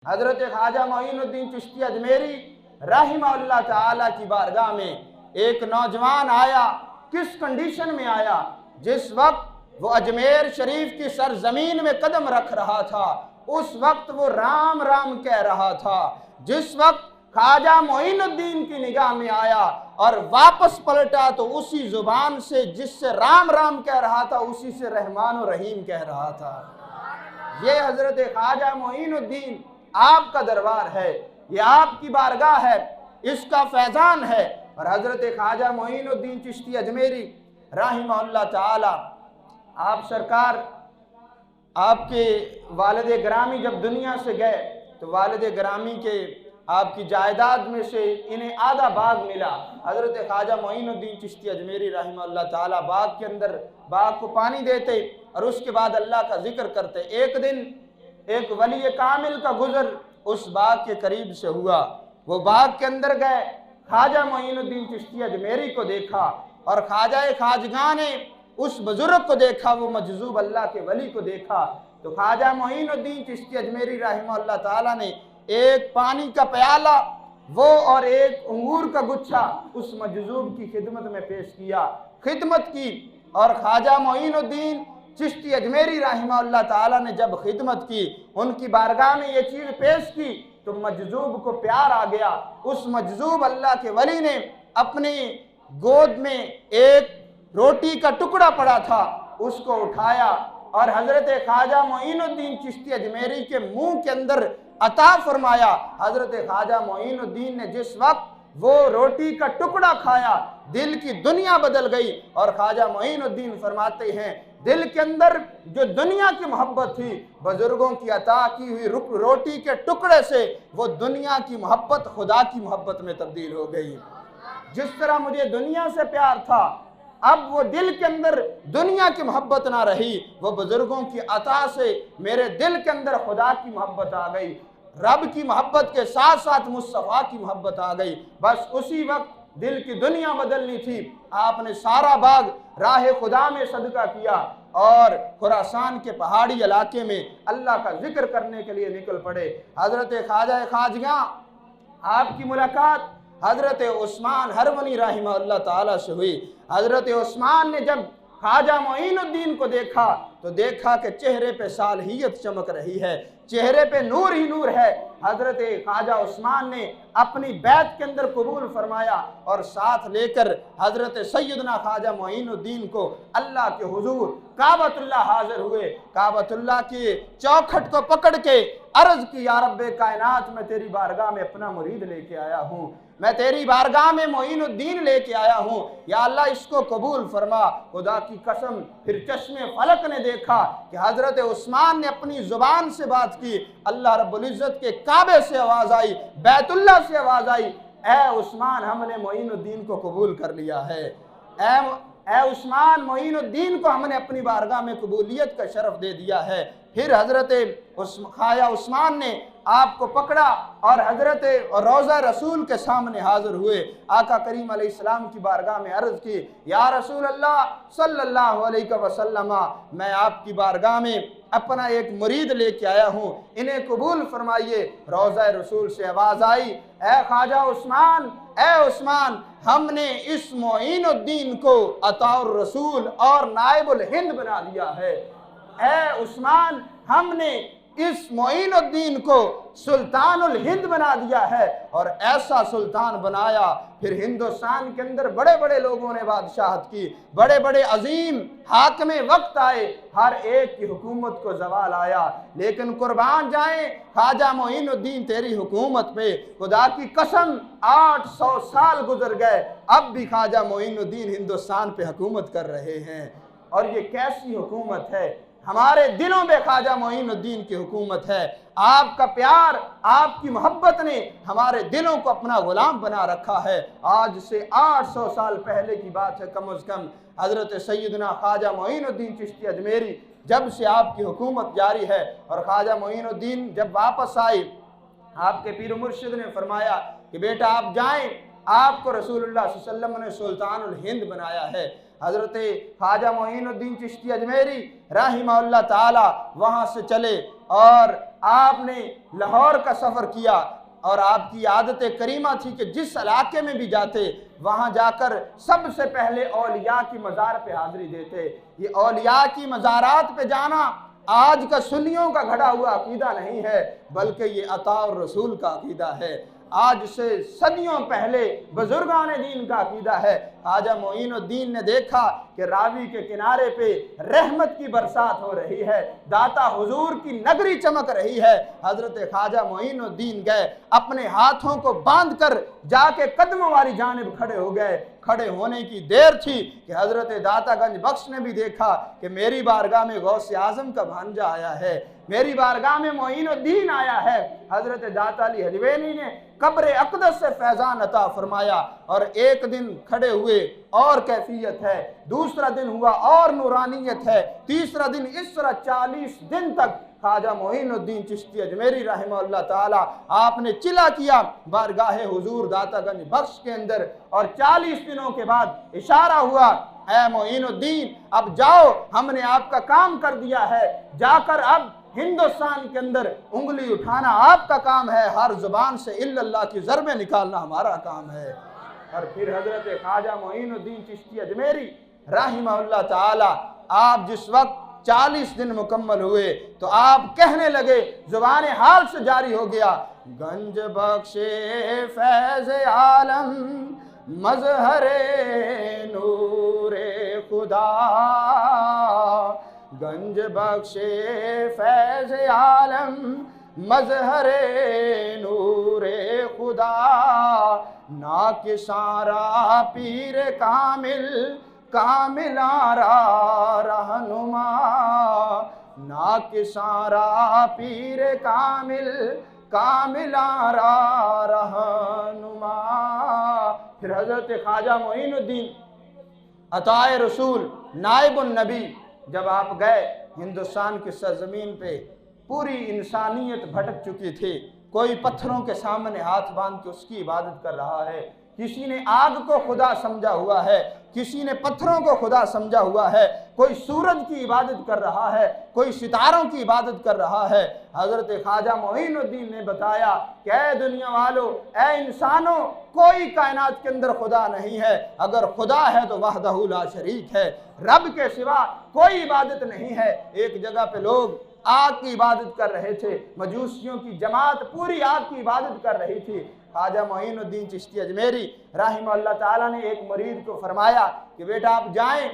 हजरत ख्वाजा मोइनुद्दीन चिश्ती अजमेरी रहमतुल्लाह ताला की बारगाह में एक नौजवान आया। किस कंडीशन में आया? जिस वक्त वो अजमेर शरीफ की सरजमीन में कदम रख रहा था, उस वक्त वो राम राम कह रहा था। जिस वक्त ख्वाजा मोइनुद्दीन की निगाह में आया और वापस पलटा तो उसी जुबान से जिससे राम राम कह रहा था, उसी से रहमान और रहीम कह रहा था। ये हजरत ख्वाजा मोइनुद्दीन आपका दरबार है, ये आपकी बारगाह है, इसका फैजान है। और हजरत ख्वाजा मोइनुद्दीन चिश्ती अजमेरी रहमतुल्लाह ताला, आप सरकार, आपके वालिद ग्रामी जब दुनिया से गए तो वालिद ग्रामी के आपकी जायदाद में से इन्हें आधा बाग मिला। हजरत ख्वाजा मोइनुद्दीन चिश्ती अजमेरी रहमतुल्लाह ताला बाग के अंदर बाग को पानी देते और उसके बाद अल्लाह का जिक्र करते। एक दिन एक वली कामिल का गुजर उस बाग के करीब से हुआ। वो बाग के अंदर गए, ख्वाजा मोइनुद्दीन चिश्ती अजमेरी को देखा और ख्वाजा खाजगां ने उस बुजुर्ग को देखा, वो मजजूब अल्लाह के वली को देखा। तो ख्वाजा मोइनुद्दीन चिश्ती अजमेरी रहमतुल्लाह ताला ने एक पानी का प्याला वो और एक अंगूर का गुच्छा उस मजजूब की खिदमत में पेश किया, खिदमत की। और ख्वाजा मोइनुद्दीन चिश्ती अजमेरी रहमतुल्लाह ताला ने जब खिदमत की, उनकी बारगाह में ये चीज़ पेश की तो मजजूब को प्यार आ गया। उस मजजूब अल्लाह के वली ने अपनी गोद में एक रोटी का टुकड़ा पड़ा था, उसको उठाया और हजरत ख्वाजा मोइनुद्दीन चिश्ती अजमेरी के मुंह के अंदर अता फरमाया। हजरत ख्वाजा मोइनुद्दीन ने जिस वक्त वो रोटी का टुकड़ा खाया, दिल की दुनिया बदल गई। और ख्वाजा मोइनुद्दीन फरमाते हैं, दिल के अंदर जो दुनिया की मोहब्बत थी, बुजुर्गों की अता की हुई रोटी के टुकड़े से वो दुनिया की मोहब्बत खुदा की मोहब्बत में तब्दील हो गई। जिस तरह मुझे दुनिया से प्यार था, अब वो दिल के अंदर दुनिया की मोहब्बत ना रही, वो बुजुर्गों की अता से मेरे दिल के अंदर खुदा की मोहब्बत आ गई। रब की मोहब्बत के साथ साथ मुस्तफ़ा की मोहब्बत आ गई। बस उसी वक्त दिल की दुनिया बदलनी थी। आपने सारा बाग राह खुदा में सदका किया और खुरासान के पहाड़ी इलाके में अल्लाह का जिक्र करने के लिए निकल पड़े। हजरत ख्वाजा खाजगां, आपकी मुलाकात हजरत उस्मान हरवनी रहमतुल्लाह ताला से हुई। हजरत उस्मान ने जब ख्वाजा मोइनुद्दीन को देखा तो देखा कि चेहरे पे सालहियत चमक रही है, चेहरे पे नूर ही नूर है। हजरत ख्वाजा उस्मान ने अपनी बैत के अंदर कबूल फरमाया और साथ लेकर हजरत सैयदना ख्वाजा मोइनुद्दीन को अल्लाह के हुजूर काबतुल्लाह हाजिर हुए। काबतुल्लाह के चौखट को पकड़ के अर्ज की, या रब्बे कायनात, मैं तेरी बारगाह में अपना मुरीद लेके आया हूँ, मैं तेरी बारगाह में मोइनुद्दीन लेके आया हूँ, या अल्लाह इसको कबूल फरमा। खुदा की कसम, फिर चश्मे फलक ने देखा कि हजरत उस्मान ने अपनी जुबान से बात की। अल्लाह रब्बुल इज्जत के काबे से आवाज आई, बैतुल्लाह से आवाज आई, ए उस्मान, हमने मोइनुद्दीन को कबूल कर लिया है। ए उस्मान, मोइनुद्दीन को हमने अपनी बारगाह में कबूलियत का शरफ दे दिया है। फिर हजरत ख्वाजा उस्मान ने आपको पकड़ा और हजरत रोज़ा रसूल के सामने हाजिर हुए। आका करीम अलैहिस्सलाम की बारगाह में अर्ज की, या रसूल अल्लाह सल्लल्लाहु अलैहि वसल्लम, मैं आपकी बारगाह में अपना एक मुरीद लेके आया हूँ, इन्हें कबूल फरमाइए। रोज़ा रसूल से आवाज़ आई, ए ख्वाजा उस्मान, ए उस्मान, हमने इस मोइनुद्दीन को अताउर रसूल और नाइबुल हिंद बना दिया है। ए उस्मान, हमने इस मोइनुद्दीन को सुल्तानुल हिंद बना दिया है। और ऐसा सुल्तान बनाया, फिर हिंदुस्तान के अंदर बड़े बड़े लोगों ने बादशाहत की, बड़े बड़े अजीम हाकिमे वक्त आए, हर एक की हुकूमत को जवाल आया, लेकिन कुर्बान जाए ख्वाजा मोइनुद्दीन तेरी हुकूमत पे। खुदा की कसम, 800 साल गुजर गए, अब भी ख्वाजा मोइनुद्दीन हिंदुस्तान पे हुकूमत कर रहे हैं। और ये कैसी हुकूमत है? हमारे दिलों में ख्वाजा मोइनुद्दीन की हुकूमत है। आपका प्यार, आपकी मोहब्बत ने हमारे दिलों को अपना गुलाम बना रखा है। आज से 800 साल पहले की बात है कम अज़ कम। हज़रत सैयदना ख्वाजा मोइनुद्दीन चिश्ती अजमेरी, जब से आपकी हुकूमत जारी है और ख्वाजा मोइनुद्दीन जब वापस आए, आपके पीर मुर्शिद ने फरमाया कि बेटा आप जाएं, आपको रसूलुल्लाह सल्लल्लाहु अलैहि वसल्लम ने सुल्तानुल हिंद बनाया है। हजरत ख्वाजा मोइनुद्दीन चिश्ती अजमेरी रहमतुल्लाह ताला वहाँ से चले और आपने लाहौर का सफ़र किया और आपकी आदत करीमा थी कि जिस इलाके में भी जाते वहाँ जाकर सबसे पहले औलिया की मज़ार पे हाज़िरी देते। ये औलिया की मज़ारात पे जाना आज का सुन्नियों का घड़ा हुआ अकीदा नहीं है, बल्कि ये अता और रसूल का अकीदा है। आज से सदियों पहले बुजुर्गान दीन का अकीदा है। ख्वाजा मोइनुद्दीन ने देखा कि रावी के किनारे पे रहमत की बरसात हो रही है, दाता हुजूर की नगरी चमक रही है। हजरत ख्वाजा मोइनुद्दीन गए, अपने हाथों को बांध कर जाके कदमों वाली जानिब खड़े हो गए। खड़े होने की देर थी कि हजरत दातागंज बख्श ने भी देखा कि मेरी बारगाह में गौसे आजम का भांजा आया है, मेरी बारगाह में मोइनुद्दीन आया है। हजरत दाता अली हजवेली ने कब्र अक़दस से फैज़ान अता फरमाया और एक दिन खड़े हुए और कैफियत है, दूसरा दिन हुआ और नूरानियत है, तीसरा दिन इस तरह 40 दिन तक ख्वाजा मोइनुद्दीन चिश्ती अजमेरी रहमहुल्लाह ताला आपने चिला किया बारगाह हुजूर दातागंज बख्श के अंदर। और 40 दिनों के बाद इशारा हुआ, ऐ मोइनुद्दीन अब जाओ, हमने आपका काम कर दिया है, जाकर अब हिंदुस्तान के अंदर उंगली उठाना आपका काम है, हर जुबान से इल्लल्लाह की ज़रबें निकालना हमारा काम है। और फिर हजरत ख्वाजा मोइनुद्दीन चिश्ती अजमेरी रहमहुल्लाह ताला आप जिस वक्त 40 दिन मुकम्मल हुए तो आप कहने लगे, जुबान हाल से जारी हो गया, गंज बख्शे फैज़ आलम मज़हरे नूरे खुदा, गंज बख्शे फैज़ आलम मज़हरे नूरे खुदा, ना कि सारा पीर कामिल कामिलारा रहनुमा, ना कि सारा पीर कामिल कामिलारा रहनुमा। फिर हजरत ख्वाजा मोइनुद्दीन अताए रसूल नाइबुन नबी जब आप गए, हिंदुस्तान की सरजमीन पे पूरी इंसानियत भटक चुकी थी। कोई पत्थरों के सामने हाथ बांध के उसकी इबादत कर रहा है, किसी ने आग को खुदा समझा हुआ है, किसी ने पत्थरों को खुदा समझा हुआ है, कोई सूरज की इबादत कर रहा है, कोई सितारों की इबादत कर रहा है। हजरत ख्वाजा मोइनुद्दीन ने बताया कि ऐ दुनिया वालों, ऐ इंसानों, कोई कायनात के अंदर खुदा नहीं है, अगर खुदा है तो वहदहू ला शरीक है, रब के सिवा कोई इबादत नहीं है। एक जगह पे लोग आग की इबादत कर रहे थे, मजूसियों की जमात पूरी आग की इबादत कर रही थी। ख्वाजा मोइनुद्दीन चिश्ती अजमेरी रहमहुल्लाह ताला ने एक मरीद को फरमाया कि बेटा आप जाएं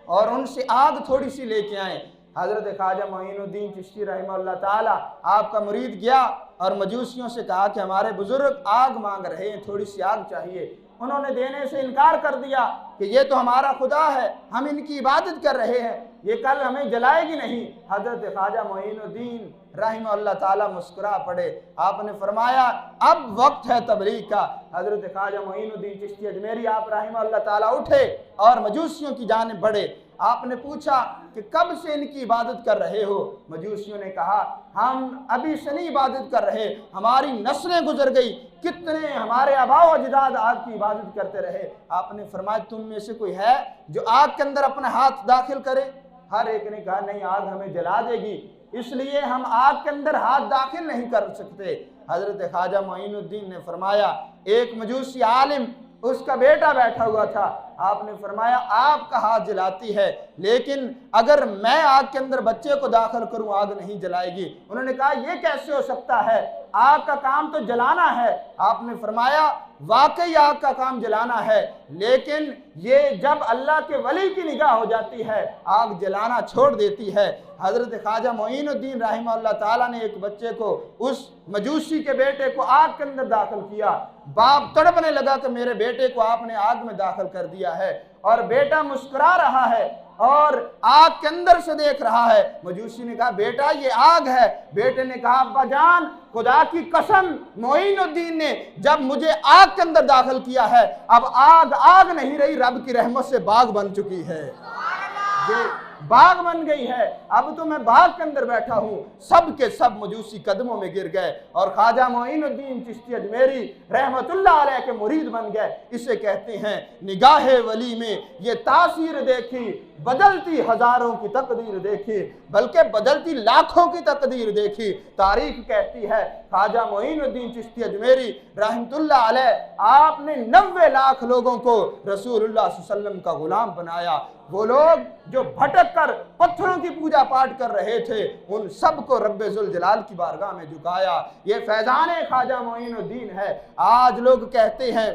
और उनसे आग थोड़ी सी लेके आएं। हजरत ख्वाजा मोइनुद्दीन चिश्ती रहमहुल्लाह ताला आपका मुरीद गया और मजूसियों से कहा कि हमारे बुजुर्ग आग मांग रहे हैं, थोड़ी सी आग चाहिए। उन्होंने देने से इनकार कर दिया कि ये तो हमारा खुदा है, हम इनकी इबादत कर रहे हैं, ये कल हमें जलाएगी नहीं। हजरत ख्वाजा मोइनुद्दीन रहमहुल्लाह ताला मुस्कुरा पड़े। आपने फरमाया अब वक्त है तबलीग का। हजरत ख्वाजा मोइनुद्दीन चिश्ती अजमेरी आप रहमहुल्लाह ताला उठे और मजूसियों की जानिब बढ़े। आपने पूछा कि कब से इनकी इबादत कर रहे हो? मजूसियों ने कहा हम अभी से नहीं इबादत कर रहे, हमारी नस्लें गुजर गई, कितने हमारे आबाओ अजदाद आग की इबादत करते रहे। आपने फरमाया तुम में से कोई है जो आग के अंदर अपना हाथ दाखिल करे? हर एक ने कहा नहीं, आग हमें जला देगी, इसलिए हम आग के अंदर हाथ दाखिल नहीं कर सकते। हजरत ख्वाजा मोइनुद्दीन ने फरमाया एक मजूसी आलिम, उसका बेटा बैठा हुआ था, आपने फरमाया आपका हाथ जलाती है, लेकिन अगर मैं आग के अंदर बच्चे को दाखिल करूं आग नहीं जलाएगी। उन्होंने कहा यह कैसे हो सकता है, आग का काम तो जलाना है। आपने फरमाया वाकई आग का काम जलाना है, लेकिन ये जब अल्लाह के वली की निगाह हो जाती है आग जलाना छोड़ देती है। हजरत ख्वाजा मोइनुद्दीन रहमहुल्लाह ताला ने एक बच्चे को, उस मजूसी के बेटे को आग के अंदर दाखिल किया। बाप तड़पने लगा कि मेरे बेटे को आपने आग में दाखिल कर दिया है, और बेटा मुस्कुरा रहा है और आग के अंदर से देख रहा है। मजूसी ने कहा बेटा ये आग है। बेटे ने कहा अब्बा जान खुदा की कसम, मोइनुद्दीन ने जब मुझे आग के अंदर दाखिल किया है, अब आग आग नहीं रही, रब की रहमत से बाग बन चुकी है। ये बाग बन गई है, अब तो मैं बाग के अंदर बैठा हूँ। सब के सब मजूसी कदमों में गिर गए और ख्वाजा मोइनुद्दीन चिश्ती अजमेरी रहमतुल्लाह अलैह के मुरीद बन गए। इसे कहते हैं निगाहे वली में ये तासीर देखी, बदलती हजारों की तकदीर देखी, बल्कि बदलती लाखों की तकदीर देखी। तारीख कहती है ख्वाजा मोइनुद्दीन चिश्ती अजमेरी रहमतुल्लाह अलैह आपने 90 लाख लोगों को रसूलुल्लाह सल्लल्लाहु अलैहि वसल्लम का गुलाम बनाया। वो लोग जो भटक कर पत्थरों की पूजा पाठ कर रहे थे, उन सब को रब्बे जुल जलाल की बारगाह में झुकाया। ये फैजान ख्वाजा मोइनुद्दीन है। आज लोग कहते हैं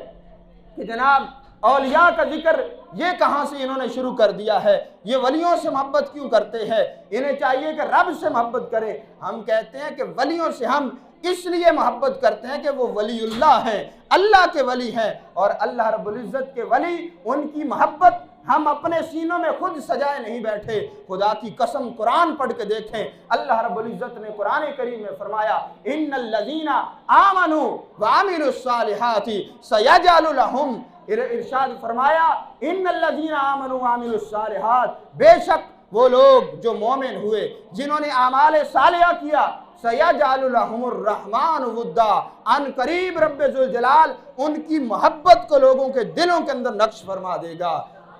कि जनाब औलिया का जिक्र ये कहाँ से इन्होंने शुरू कर दिया है, ये वलियों से मोहब्बत क्यों करते हैं, इन्हें चाहिए कि रब से मोहब्बत करें। हम कहते हैं कि वलियों से हम इसलिए मोहब्बत करते हैं कि वो वलीउल्लाह हैं, अल्लाह के वली हैं, और अल्लाह रब्बुल इज्जत के वली, उनकी मोहब्बत हम अपने सीनों में खुद सजाए नहीं बैठे। खुदा की कसम कुरान पढ़ के देखें, अल्लाह रब्बुल इज्जत ने कुरान करीम में फरमाया इन्नल लज़ीना आमनू व अमिलुस सालिहाति सयजअलु लहुम, इरशाद फरमाया इन्नल लज़ीना आमनू व अमिलुस सालिहात, बेशक वो लोग जो मोमिन हुए, जिन्होंने आमाल सालिहा किया, सयजअलु लहुमुर रहमान वुद्दा, अन करीब रब्बे जुल जलाल उनकी मोहब्बत को लोगों के दिलों के अंदर नक्श फरमा देगा।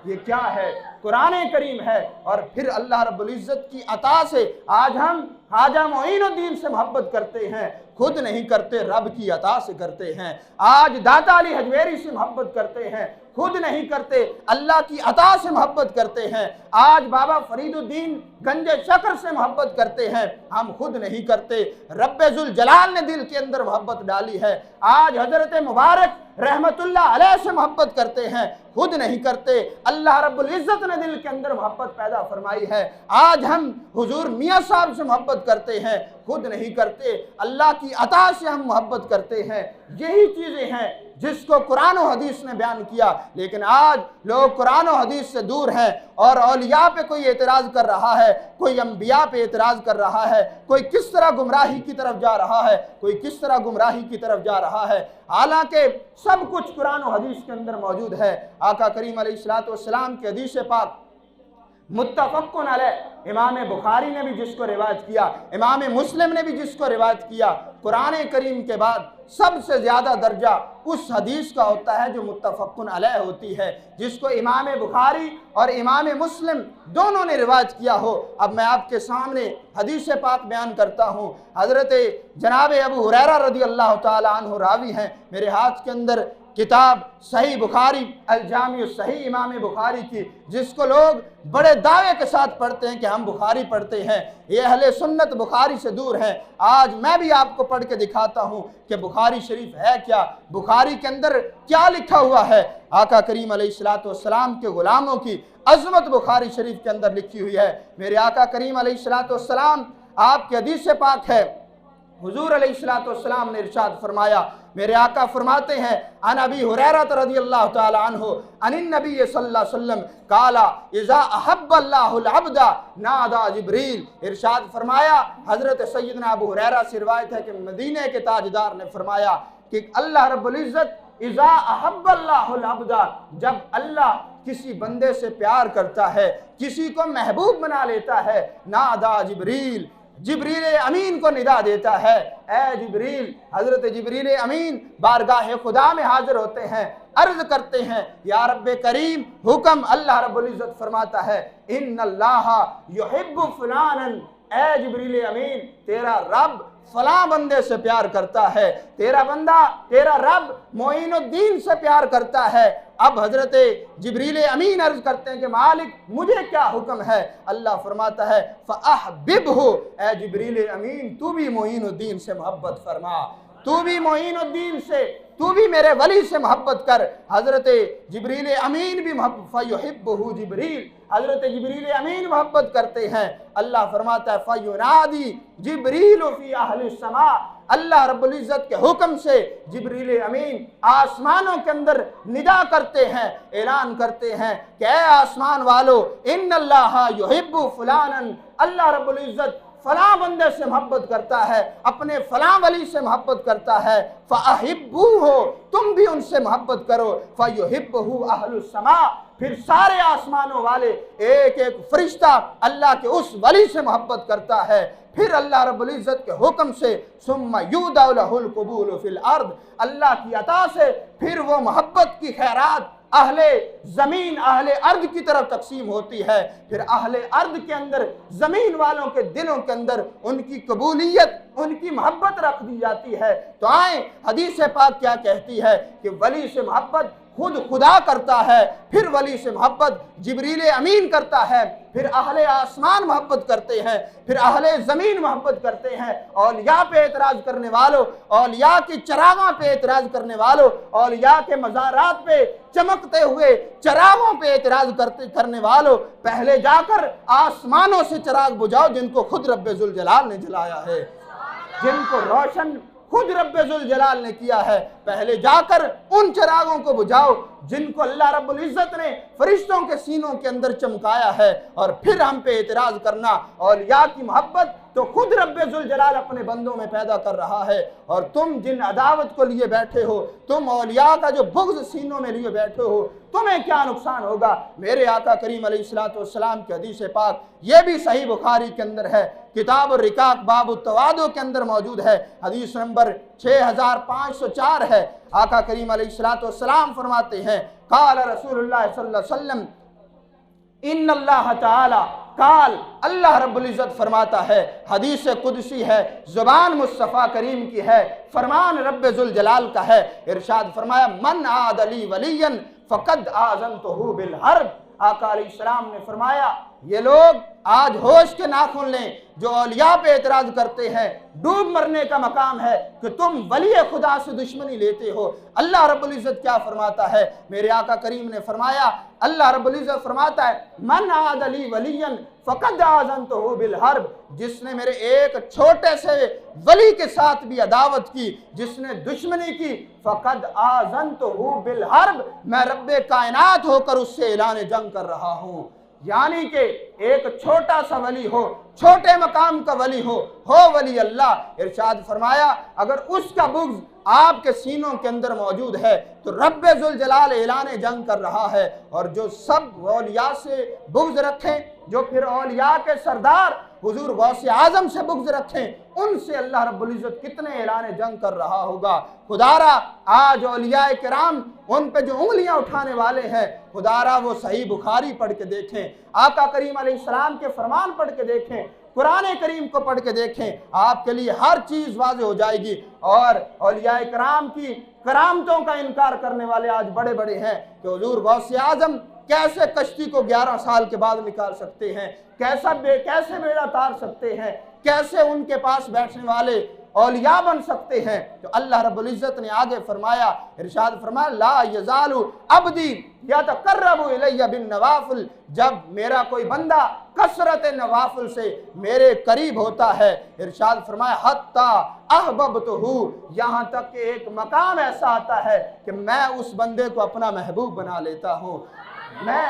ये क्या है? कुरान करीम है। और फिर अल्लाह रब्बुल इज्जत की अता से आज हम ख्वाजा मोइनुद्दीन से मोहब्बत करते हैं, खुद नहीं करते, रब की अता से करते हैं। आज दाता अली हजवेरी से मोहब्बत करते हैं, खुद नहीं करते, अल्लाह की अता से मोहब्बत करते हैं। आज बाबा फरीदुद्दीन गंजे शक्र से मोहब्बत करते हैं, हम खुद नहीं करते, रब्बे जुल जलाल ने दिल के अंदर मोहब्बत डाली है। आज हजरत मुबारक रहमतुल्लाह अलैह से मोहब्बत करते हैं, खुद नहीं करते, अल्लाह रब्बुल इज्जत ने दिल के अंदर मोहब्बत पैदा फरमाई है। आज हम हुजूर मियाँ साहब से मोहब्बत करते हैं, खुद नहीं करते, अल्लाह की अता से हम मोहब्बत करते हैं। यही चीज़ें हैं जिसको कुरान और हदीस ने बयान किया। लेकिन आज लोग कुरान और हदीस से दूर हैं और औलिया पे कोई एतराज़ कर रहा है, कोई अंबिया पे एतराज़ कर रहा है, कोई किस तरह गुमराही की तरफ जा रहा है, कोई किस तरह गुमराही की तरफ जा रहा है। हालांकि सब कुछ कुरान और हदीस के अंदर मौजूद है। आका करीम अलैहिस्सलातु वस्सलाम की हदीस पाक मुत्तफ़क़ुन अलैह, इमाम बुखारी ने भी जिसको रिवायत किया, इमाम मुस्लिम ने भी जिसको रिवायत किया, कुरान करीम के बाद सबसे ज़्यादा दर्जा उस हदीस का होता है जो मुत्तफ़क़ुन अलैह होती है, जिसको इमाम बुखारी और इमाम मुस्लिम दोनों ने रिवायत किया हो। अब मैं आपके सामने हदीस पाक बयान करता हूँ। हज़रत जनाब अबू हुरैरा रज़ी अल्लाह ताला अन्हु रावी हैं। मेरे हाथ के अंदर किताब सही बुखारी अल जामी सही इमाम बुखारी की, जिसको लोग बड़े दावे के साथ पढ़ते हैं कि हम बुखारी पढ़ते हैं, ये अहले सुन्नत बुखारी से दूर हैं। आज मैं भी आपको पढ़ के दिखाता हूँ कि बुखारी शरीफ है क्या, बुखारी के अंदर क्या लिखा हुआ है। आका करीम अलैहिस्सलातु वस्सलाम के गुलामों की अज़मत बुखारी शरीफ के अंदर लिखी हुई है। मेरे आका करीम अलैहिस्सलातु वस्सलाम आपके हदीस पाक है, हुजूर अलैहिस्सलातु वस्सलाम ने इरशाद फरमाया, मेरे आका फरमाते हैं अन अबी हुरैरा रज़ियल्लाहु ताला अन्हु अनिन नबी सल्लल्लाहु अलैहि वसल्लम काला इज़ा अहब्बल्लाहुल अब्दा नादा जिब्रील। इरशाद फरमाया, हज़रत सैयदना अबू हुरैरा से रिवायत है कि मदीने के ताजदार ने फरमाया कि अल्लाह रब्बुल इज़्ज़त इज़ा अहब्बल्लाहुल अब्दा, जब अल्लाह किसी बंदे से प्यार करता है, किसी को महबूब बना लेता है, नादा जिब्रील, जिब्रील अमीन को निदा देता है, ए जिब्रील। हजरत जिब्रील अमीन बारगाह खुदा में हाजिर होते हैं, अर्ज करते हैं या रब्बे करीम हुक्म। अल्लाह रब्बुल इज्जत फरमाता है इन्नल्लाह युहिब्बु फुलानन, ए जिब्रील अमीन तेरा रब फलां बंदे से प्यार करता है, तेरा बंदा तेरा रब मोइनुद्दीन से प्यार करता है। अब हजरत जिब्रील अमीन अर्ज करते हैं कि मालिक मुझे क्या हुक्म है। अल्लाह फरमाता है फ़अहबिबहु, ए जिब्रील अमीन तू भी मोइनुद्दीन से मोहब्बत फरमा, तू भी मोइनुद्दीन से, तू भी मेरे वली से मोहब्बत कर। हजरत जिब्रील अमीन भी फ़युहिब्बुहु जिब्रील, हजरत जिब्रील अमीन मोहब्बत करते हैं। अल्लाह फरमाता है फ़युनादी जिब्रील फ़ी अहलिस समा, अल्लाह रब्बुल इज़्ज़त के हुक्म से जिब्रील अमीन आसमानों के अंदर निदा करते हैं, ऐलान करते हैं कि ए आसमान वालों इन्नल्लाह युहिब्बु फुलानन, अल्लाह रब्बुल इज़्ज़त फलां बंदे से मोहब्बत करता है, अपने फलां वली से मोहब्बत करता है, फ़अहिब्बूहु, तुम भी उनसे मोहब्बत करो, फ़युहिब्बुहु अहलुस समा, फिर सारे आसमानों वाले एक एक फरिश्ता अल्लाह के उस वली से मोहब्बत करता है। फिर अल्लाह रब्बुल इज़्ज़त के हुक्म से सुम्मा युदअ लहुल क़बूल फिल अर्द, अल्लाह की अता से फिर वो मोहब्बत की खैरात अहले ज़मीन अहले अर्द की तरफ तकसीम होती है। फिर अहले अर्द के अंदर ज़मीन वालों के दिलों के अंदर उनकी कबूलियत, उनकी मोहब्बत रख दी जाती है। तो आए हदीस पाक क्या कहती है कि वली से मोहब्बत खुद खुदा करता है, फिर वली से मोहब्बत जिब्रील अमीन करता है, फिर अहले आसमान मोहब्बत करते हैं, फिर अहले ज़मीन मोहब्बत करते हैं। औलिया पे एतराज़ करने वालों, औलिया की चरागां पे एतराज़ करने वालों, औलिया के मज़ारात पे चमकते हुए चरागों पे एतराज़ करने वालों, पहले जाकर आसमानों से चराग बुझाओ जिनको खुद रब्बे ज़ुल जलाल ने जलाया है, जिनको रोशन खुद रब्बे ज़ुल जलाल ने किया है। पहले जाकर उन चिरागों को बुझाओ जिनको अल्लाह रब्बुल इज़्ज़त ने फरिश्तों के सीनों के अंदर चमकाया है, और फिर हम पे एतराज़ करना। औलिया की मोहब्बत तो खुद रब्बे ज़ुल जलाल अपने बंदों में पैदा कर रहा है, और तुम जिन अदावत को लिए बैठे हो, तुम औलिया का जो बुग़्ज़ सीनों में लिए बैठे हो, तुम्हें क्या नुकसान होगा। मेरे आका करीम अलैहिस्सलातु वस्सलाम की हदीस पाक, ये भी सही बुखारी के अंदर है, किताब रिकाक बाबु तवादो के अंदर मौजूद है, हदीस नंबर 6504 है। आका करीम अलैहिस्सलातु वस्सलाम फरमाते हैं, काल रसूलुल्लाह सल्लल्लाहु अलैहि वसल्लम इन्नल्लाह ताला काल, अल्लाह रब्बुल इज़्ज़त फरमाता है, हदीस कुदसी है, ज़ुबान मुस्तफ़ा करीम की है, फरमान रब्बे ज़ुल जलाल का है। इरशाद फरमाया, मन आदली वलियन फ़क़द आज़नतुहु बिल हर्ब। आका अलैहिस्सलाम ने फरमाया, ये लोग आज होश के नाखून लें जो औलिया पे एतराज़ करते हैं, डूब मरने का मकाम है कि तुम वली खुदा से दुश्मनी लेते हो। अल्लाह रब्बुल इज़्ज़त क्या फरमाता है, मेरे आका करीम ने फरमाया, अल्लाह रब्बुल इज़्ज़त फरमाता है, मन आदली वलियन फ़क़द आज़नतुहु बिल हर्ब, जिसने मेरे एक छोटे से वली के साथ भी अदावत की, जिसने दुश्मनी की, फ़क़द आज़नतुहु बिल हर्ब, मैं रब्बे कायनात होकर उससे ऐलान जंग कर रहा हूँ। यानी कि एक छोटा सा वली हो, छोटे मकाम का वली हो वली अल्लाह। इरशाद फरमाया, अगर उसका बुग़्ज़ आपके सीनों के अंदर मौजूद है तो रब्बे ज़ुल जलाल ऐलान जंग कर रहा है। और जो सब औलिया से बुग़्ज़ रखें, जो फिर औलिया के सरदार हुजूर गौसे आज़म से बुग़्ज़ रखें, उनसे अल्लाह रब्बुल इज़्ज़त कितने ऐलान जंग कर रहा होगा। खुदारा आज औलिया किराम उन पे जो उंगलियां उठाने वाले हैं, खुदारा वो सही बुखारी पढ़ के देखें, आका करीम अलैहिस्सलाम के फरमान पढ़ के देखें, कुरान करीम को पढ़ के देखें, आपके लिए हर चीज़ वाज़ेह हो जाएगी। और औलिया किराम की करामतों का इनकार करने वाले आज बड़े बड़े हैं कि हुजूर गौसे आज़म कैसे कश्ती को 11 साल के बाद निकाल सकते हैं, कैसे बेड़ा तार सकते हैं, कैसे उनके पास बैठने वाले औलिया बन सकते हैं। तो अल्लाह रब्बुल इज़्ज़त ने आगे फरमाया, इरशाद फरमाया, ला यज़ालु अब्दी यतक़र्रबु इलैया बिन नवाफिल, जब मेरा कोई बंदा कसरत नवाफिल से मेरे करीब होता है, इरशाद फरमाया, हत्ता अहबब्तुहु, यहाँ तक कि एक मकाम ऐसा आता है कि मैं उस बंदे को अपना महबूब बना लेता हूँ। मैं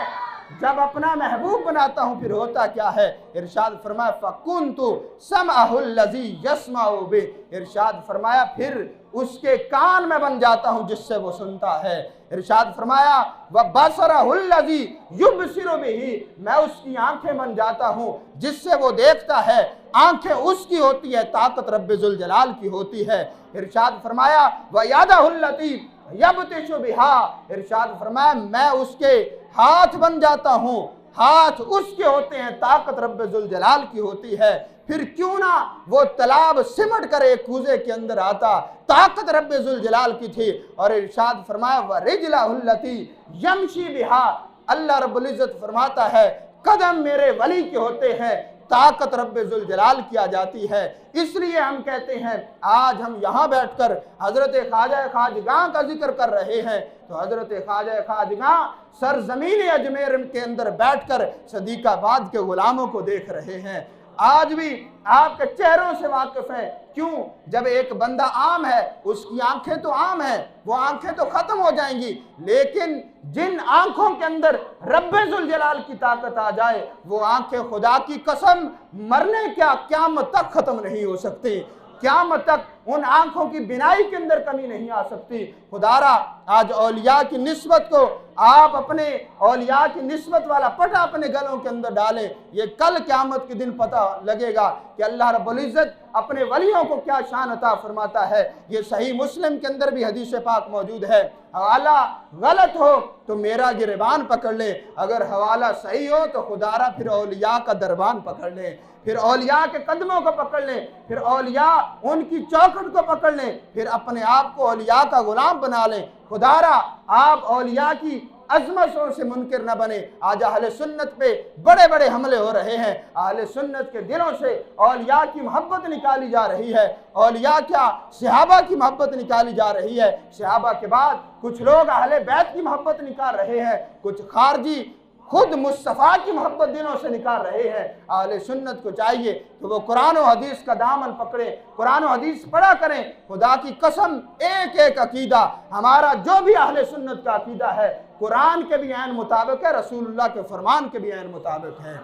जब अपना महबूब बनाता हूँ फिर होता क्या है, इरशाद फरमाया, फ़कुन्तु समअहुल लज़ी यस्माउ बि, इरशाद फरमाया फिर उसके कान में बन जाता हूँ जिससे वो सुनता है। इरशाद फरमाया, व बसरहुल लज़ी युबसिरु बिही, मैं उसकी आंखें बन जाता हूँ जिससे वो देखता है। आंखें उसकी होती है, ताकत रब्बे ज़ुल जलाल की होती है। इरशाद फरमाया, व यदहुल लती यबतिशु बिहा, इरशाद फरमाया मैं उसके हाथ बन जाता हूँ, हाथ उसके होते हैं, ताकत रब्बे ज़ुल जलाल की होती है। फिर क्यों ना वो तालाब सिमट कर एक कूजे के अंदर आता, ताकत रब्बे ज़ुल जलाल की थी। और इरशाद फरमाया, व रिजलहुल लती यमशी बिहा, अल्लाह रब्बुल इज़्ज़त फरमाता है कदम मेरे वली के होते हैं, ताकत रब्बे ज़ुल जलाल की आ जाती है। इसलिए हम कहते हैं आज हम यहाँ बैठकर हज़रत ख्वाजा खाजगां का जिक्र कर रहे हैं, तो हज़रत ख्वाजा खाजगां सरज़मीन अजमेर के अंदर बैठकर सदीकाबाद के गुलामों को देख रहे हैं। आज भी आपके चेहरों से वाकिफ है। क्यों? जब एक बंदा आम है, उसकी आंखें तो आम है, वो आंखें तो खत्म हो जाएंगी, लेकिन जिन आंखों के अंदर रब्बे जुल जलाल की ताकत आ जाए, वो आंखें खुदा की कसम मरने क्या क़यामत तक खत्म नहीं हो सकती। क़यामत तक उन आंखों की बिनाई के अंदर कमी नहीं आ सकती। खुदारा आज औलिया की निस्बत को आप अपने औलिया की निस्बत वाला पटा अपने गलों के अंदर डालें। ये कल क़यामत के दिन पता लगेगा कि अल्लाह रब्बुल इज़्ज़त अपने वलियों को क्या शान अता फरमाता है। ये सही मुस्लिम के अंदर भी हदीस पाक मौजूद है। हवाला गलत हो तो मेरा गिरबान पकड़ ले, अगर हवाला सही हो तो खुदारा फिर औलिया का दरबान पकड़ ले, फिर औलिया के कदमों को पकड़ ले, फिर औलिया उनकी चौखट को पकड़ ले, फिर अपने आप को औलिया का गुलाम बना ले। खुदारा आप औलिया की अज़मतों से मुनकिर न बने। आज अहले सुन्नत पे बड़े बड़े हमले हो रहे हैं। अहले सुन्नत के दिलों से औलिया की मोहब्बत निकाली जा रही है। औलिया क्या, सहाबा की मोहब्बत निकाली जा रही है। सहाबा के बाद कुछ लोग अहले बैत की मोहब्बत निकाल रहे हैं, कुछ खारजी खुद मुस्तफ़ा की मोहब्बत दिलों से निकाल रहे हैं। अहले सुन्नत को चाहिए कि वो कुरान और हदीस का दामन पकड़े, कुरान और हदीस पढ़ा करें। खुदा की कसम एक एक अकीदा हमारा जो भी अहले सुन्नत का अकीदा है कुरान के भी ऐन मुताबिक है, रसूलुल्लाह के फरमान के भी ऐन मुताबिक है।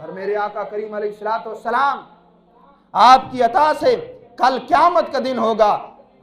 और मेरे आका करीम अलैहिस्सलातु वस्सलाम आपकी अता से कल क़यामत का दिन होगा।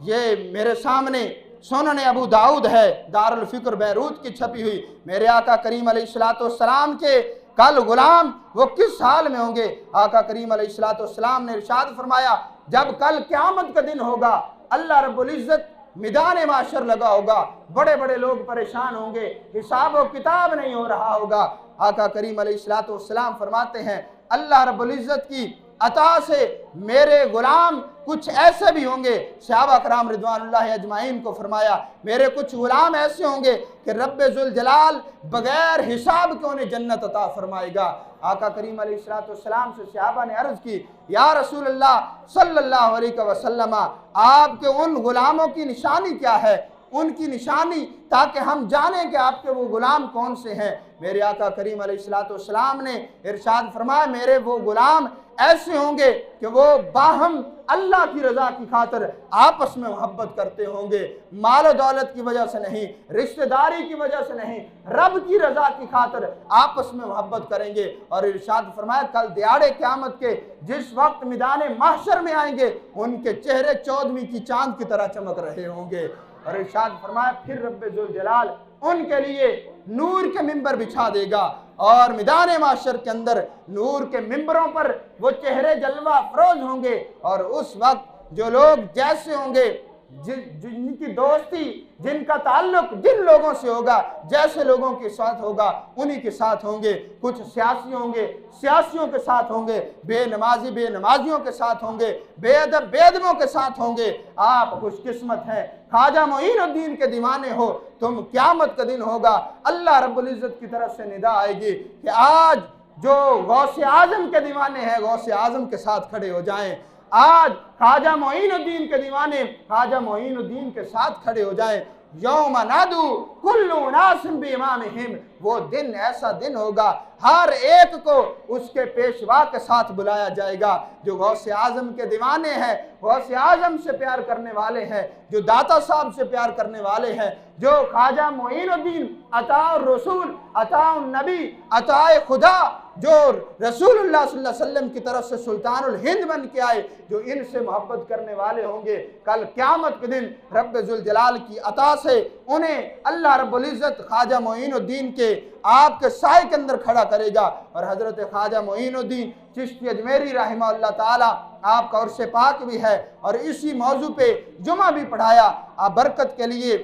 ये मेरे सामने सुनन अबू दाऊद है, दारुल फिक्र बैरूत की छपी हुई। मेरे आका करीम अलैहिस्सलातु वस्सलाम के कल गुलाम वो किस हाल में होंगे? आका करीम अलैहिस्सलातु वस्सलाम ने इरशाद फरमाया, जब कल क़यामत का दिन होगा, अल्लाह रब्बुल इज़्ज़त मैदान माशर लगा होगा, बड़े बड़े लोग परेशान होंगे, हिसाब व किताब नहीं हो रहा होगा। आका करीम अलैहिस्सलातु वस्सलाम फरमाते हैं, अल्लाह रब्बुल इज़्ज़त की अता से मेरे गुलाम कुछ ऐसे भी होंगे, सहाबा कराम रिदवानुल्लाह अजमाइन को फरमाया, मेरे कुछ गुलाम ऐसे होंगे कि रब्बे जुल जलाल बगैर हिसाब के उन्हें जन्नत अता फरमाएगा। आका करीम अलैहिस्सलातु वस्सलाम से सहाबा ने अर्ज़ की, या रसूल अल्लाह सल्लल्लाहु अलैहि वसल्लम, आपके उन गुलामों की निशानी क्या है, उनकी निशानी, ताकि हम जानें कि आपके वो गुलाम कौन से हैं। मेरे आका करीम अलैहिस्सलातु वस्सलाम ने इरशाद फरमाया, मेरे वो गुलाम ऐसे होंगे कि वो बाहम अल्लाह की रज़ा की खातिर आपस में मोहब्बत करते होंगे, माल दौलत की वजह से नहीं, रिश्तेदारी की वजह से नहीं, रब की रज़ा की खातिर आपस में मोहब्बत करेंगे। और इरशाद फरमाया, कल दिहाड़े क़यामत के जिस वक्त मैदान महशर में आएंगे, उनके चेहरे 14वीं की चांद की तरह चमक रहे होंगे। और इरशाद फरमाया, फिर रब्बे जुल जलाल उनके लिए नूर के मिंबर बिछा देगा, और मैदान माशर के अंदर नूर के मिंबरों पर वो चेहरे जलवा फरोज होंगे। और उस वक्त जो लोग जैसे होंगे, जिनकी दोस्ती, जिनका ताल्लुक जिन लोगों से होगा, जैसे लोगों के साथ होगा उन्हीं के साथ होंगे। कुछ सियासी होंगे, सियासियों के साथ होंगे, बेनमाजी बेनमाजियों के साथ होंगे, बेअदब बेअदबों के साथ होंगे। आप खुशकिस्मत हैं, ख्वाजा मोइनुद्दीन के दीवाने हो तुम। क़यामत का दिन होगा, अल्लाह रब्बुल इज़्ज़त की तरफ से निदा आएगी कि आज जो गौसे आज़म के दीवाने हैं, गौसे आज़म के साथ खड़े हो जाएं। आज ख्वाजा मोइनुद्दीन के दीवाने ख्वाजा मोइनुद्दीन के साथ खड़े हो जाएं। यौम नादू कुल्लु उनासिम बिइमामिहिम, वो दिन ऐसा दिन होगा, हर एक को उसके पेशवा के साथ बुलाया जाएगा। जो गौसे आज़म के दीवाने हैं, गौसे आज़म से प्यार करने वाले हैं, जो दाता साहब से प्यार करने वाले हैं, जो ख्वाजा मोइनुद्दीन अताउर रसूल अताउन नबी अताए खुदा, जो रसूलुल्लाह सल्लल्लाहु अलैहि वसल्लम की तरफ से सुल्तानुल हिंद बन के आए, जो इनसे मोहब्बत करने वाले होंगे, कल क़यामत के दिन रब्बे जुल जलाल की अता से उन्हें अल्लाह रब्बुल इज़्ज़त ख्वाजा मोइनुद्दीन के आपके साए के अंदर खड़ा करेगा। और हज़रत ख्वाजा मोइनुद्दीन चिश्ती अजमेरी रहमहुल्लाह ताला आपका उर्स पाक भी है, और इसी मौजू पे जुमा भी पढ़ाया। आप बरकत के लिए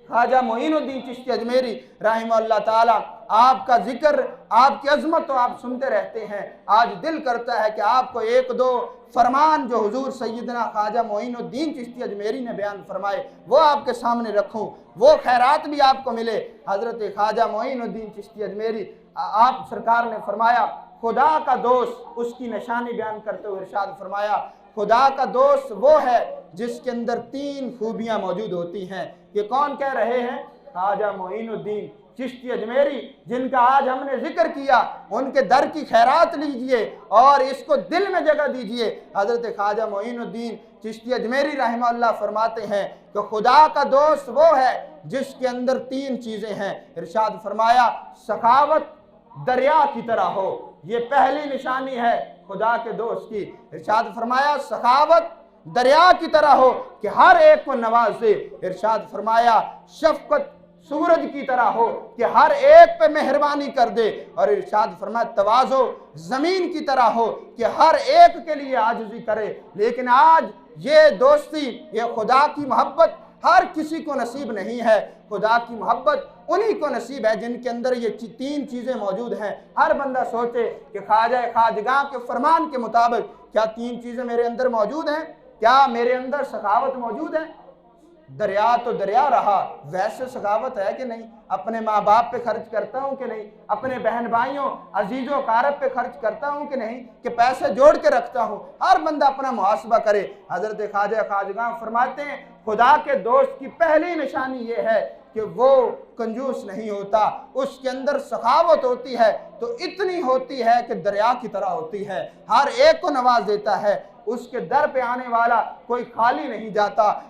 ख्वाजा मोइनुद्दीन चिश्ती अजमेरी रहमहुल्लाह ताला आपका जिक्र, आपकी अजमत तो आप सुनते रहते हैं। आज दिल करता है कि आपको एक दो फरमान जो हुजूर सैयदना ख्वाजा मोइनुद्दीन चिश्ती अजमेरी ने बयान फरमाए वो आपके सामने रखूं, वो खैरात भी आपको मिले। हज़रत ख्वाजा मोइनुद्दीन चिश्ती अजमेरी आप सरकार ने फरमाया, खुदा का दोस्त उसकी निशानी बयान करते हुए इरशाद फरमाया, खुदा का दोस्त वो है जिसके अंदर 3 खूबियाँ मौजूद होती हैं। ये कौन कह रहे हैं? ख्वाजा मोइनुद्दीन चिश्ती अजमेरी जिनका आज हमने जिक्र किया, उनके दर की खैरात लीजिए और इसको दिल में जगह दीजिए। हज़रत ख्वाजा मोइनुद्दीन चिश्ती अजमेरी रहमतुल्लाह फरमाते हैं कि खुदा का दोस्त वो है जिसके अंदर 3 चीज़ें हैं। इरशाद फरमाया सखावत दरिया की तरह हो, ये पहली निशानी है खुदा के दोस्त की। इरशाद फरमाया सखावत दरिया की तरह हो कि हर एक को नवाजे। इरशाद फरमाया शफकत सूरज की तरह हो कि हर एक पे मेहरबानी कर दे। और इरशाद फरमाया तवाज़ो ज़मीन की तरह हो कि हर एक के लिए आजिज़ी करे। लेकिन आज ये दोस्ती, ये खुदा की मोहब्बत हर किसी को नसीब नहीं है। खुदा की मोहब्बत उन्हीं को नसीब है जिनके अंदर ये 3 चीज़ें मौजूद हैं। हर बंदा सोचे कि ख्वाजा खाजगां के फरमान के मुताबिक क्या 3 चीज़ें मेरे अंदर मौजूद हैं? क्या मेरे अंदर सखावत मौजूद है? दरिया तो दरिया रहा, वैसे सखावत है कि नहीं? अपने माँ बाप पे खर्च करता हूँ कि नहीं? अपने बहन भाइयों अजीज़ों कारब पे खर्च करता हूँ कि नहीं? कि पैसे जोड़ के रखता हूँ? हर बंदा अपना मुहासबा करे। हज़रत ख्वाजा खाजगां फरमाते हैं खुदा के दोस्त की पहली निशानी ये है कि वो कंजूस नहीं होता, उसके अंदर सखावत होती है तो इतनी होती है कि दरिया की तरह होती है, हर एक को नवाज देता है, उसके दर पे आने वाला कोई खाली नहीं जाता।